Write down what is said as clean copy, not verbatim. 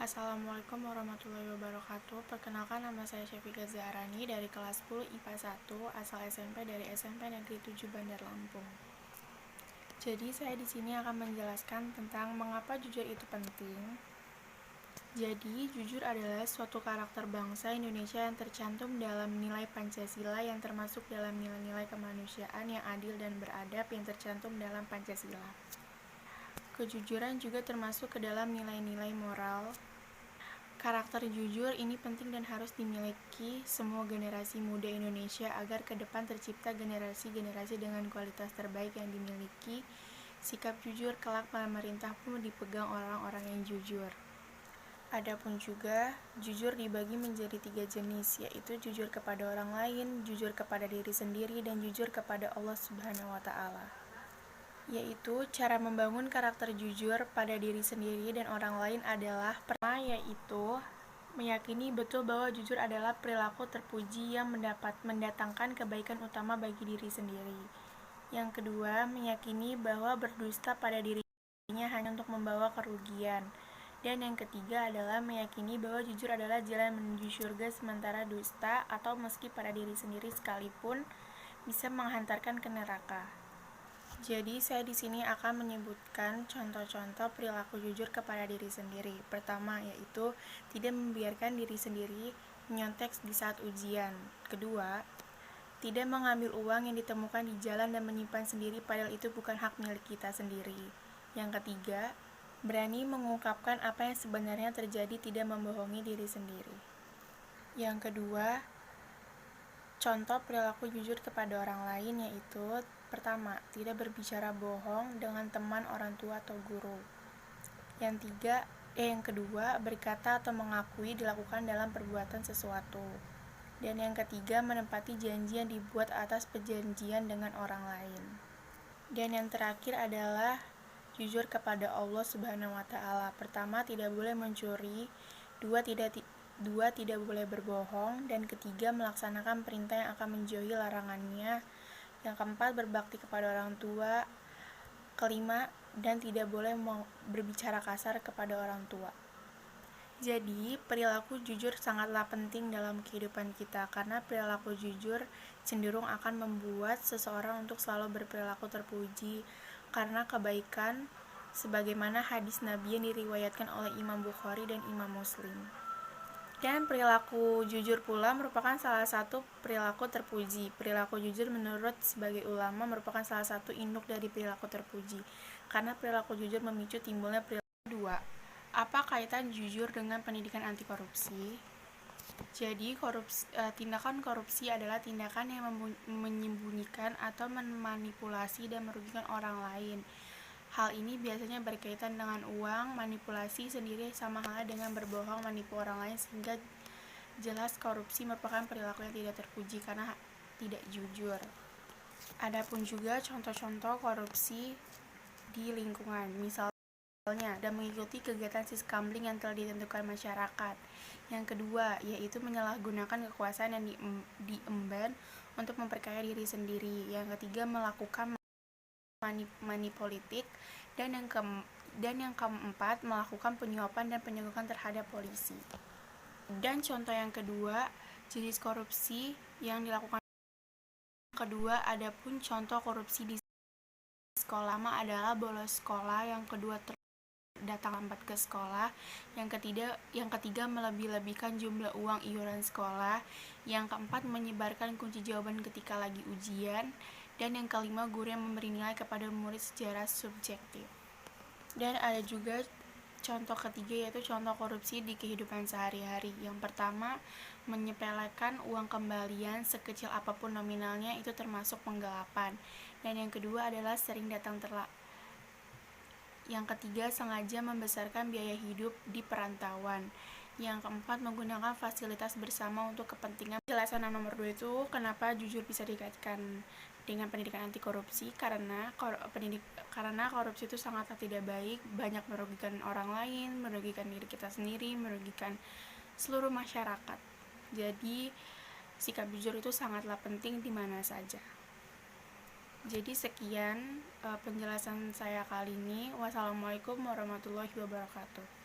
Assalamualaikum warahmatullahi wabarakatuh. Perkenalkan, nama saya Syafiqah Zahrani dari kelas 10 IPA 1, asal SMP dari SMP Negeri 7 Bandar Lampung. Jadi saya di sini akan menjelaskan tentang mengapa jujur itu penting. Jadi, jujur adalah suatu karakter bangsa Indonesia yang tercantum dalam nilai Pancasila, yang termasuk dalam nilai-nilai kemanusiaan yang adil dan beradab yang tercantum dalam Pancasila. Kejujuran juga termasuk ke dalam nilai-nilai moral. Karakter jujur ini penting dan harus dimiliki semua generasi muda Indonesia agar ke depan tercipta generasi-generasi dengan kualitas terbaik yang dimiliki. Sikap jujur kelak pemerintah pun dipegang orang-orang yang jujur. Adapun juga, jujur dibagi menjadi 3 jenis, yaitu jujur kepada orang lain, jujur kepada diri sendiri, dan jujur kepada Allah Subhanahu wa Ta'ala. Yaitu cara membangun karakter jujur pada diri sendiri dan orang lain adalah pertama, yaitu meyakini betul bahwa jujur adalah perilaku terpuji yang mendatangkan kebaikan utama bagi diri sendiri. Yang kedua, meyakini bahwa berdusta pada dirinya hanya untuk membawa kerugian. Dan yang ketiga adalah meyakini bahwa jujur adalah jalan menuju surga, sementara dusta atau meski pada diri sendiri sekalipun bisa menghantarkan ke neraka. Jadi saya di sini akan menyebutkan contoh-contoh perilaku jujur kepada diri sendiri. Pertama, yaitu tidak membiarkan diri sendiri menyontek di saat ujian. Kedua, tidak mengambil uang yang ditemukan di jalan dan menyimpan sendiri padahal itu bukan hak milik kita sendiri. Yang ketiga, berani mengungkapkan apa yang sebenarnya terjadi, tidak membohongi diri sendiri. Yang kedua, contoh perilaku jujur kepada orang lain yaitu pertama, tidak berbicara bohong dengan teman, orang tua, atau guru. Yang kedua, berkata atau mengakui dilakukan dalam perbuatan sesuatu. Dan yang ketiga, menepati janji yang dibuat atas perjanjian dengan orang lain. Dan yang terakhir adalah jujur kepada Allah Subhanahu wa Ta'ala. Pertama, tidak boleh mencuri. Dua, tidak boleh berbohong. Dan ketiga, melaksanakan perintah yang akan menjauhi larangannya. Yang keempat, berbakti kepada orang tua. Kelima, dan tidak boleh berbicara kasar kepada orang tua. Jadi, perilaku jujur sangatlah penting dalam kehidupan kita, karena perilaku jujur cenderung akan membuat seseorang untuk selalu berperilaku terpuji karena kebaikan, sebagaimana hadis Nabi yang diriwayatkan oleh Imam Bukhari dan Imam Muslim. Dan perilaku jujur pula merupakan salah satu perilaku terpuji. Perilaku jujur menurut sebagai ulama merupakan salah satu induk dari perilaku terpuji, karena perilaku jujur memicu timbulnya perilaku. Kedua, apa kaitan jujur dengan pendidikan anti korupsi? Jadi, tindakan korupsi adalah tindakan yang menyembunyikan atau memanipulasi dan merugikan orang lain. Hal ini biasanya berkaitan dengan uang. Manipulasi sendiri sama halnya dengan berbohong, menipu orang lain, sehingga jelas korupsi merupakan perilaku yang tidak terpuji karena tidak jujur. Adapun juga contoh-contoh korupsi di lingkungan, misalnya dan mengikuti kegiatan siskamling yang telah ditentukan masyarakat. Yang kedua, yaitu menyalahgunakan kekuasaan yang diemban untuk memperkaya diri sendiri. Yang ketiga, melakukan money politik. Dan yang keempat, melakukan penyuapan dan penyogokkan terhadap polisi. Dan contoh yang kedua, jenis korupsi yang dilakukan. Kedua, adapun contoh korupsi di sekolah adalah bolos sekolah. Yang kedua, datang lambat ke sekolah. Yang ketiga, melebih-lebihkan jumlah uang iuran sekolah. Yang keempat, menyebarkan kunci jawaban ketika lagi ujian. Dan yang kelima, guru yang memberi nilai kepada murid secara subjektif. Dan ada juga contoh ketiga, yaitu contoh korupsi di kehidupan sehari-hari. Yang pertama, menyepelekan uang kembalian sekecil apapun nominalnya, itu termasuk penggelapan. Dan yang kedua adalah sering datang terlambat. Yang ketiga, sengaja membesarkan biaya hidup di perantauan. Yang keempat, menggunakan fasilitas bersama untuk kepentingan. Penjelasan nomor 2 itu kenapa jujur bisa dikaitkan dengan pendidikan anti korupsi, karena korupsi itu sangatlah tidak baik, banyak merugikan orang lain, merugikan diri kita sendiri, merugikan seluruh masyarakat. Jadi sikap jujur itu sangatlah penting di mana saja. Jadi sekian penjelasan saya kali ini. Wassalamualaikum warahmatullahi wabarakatuh.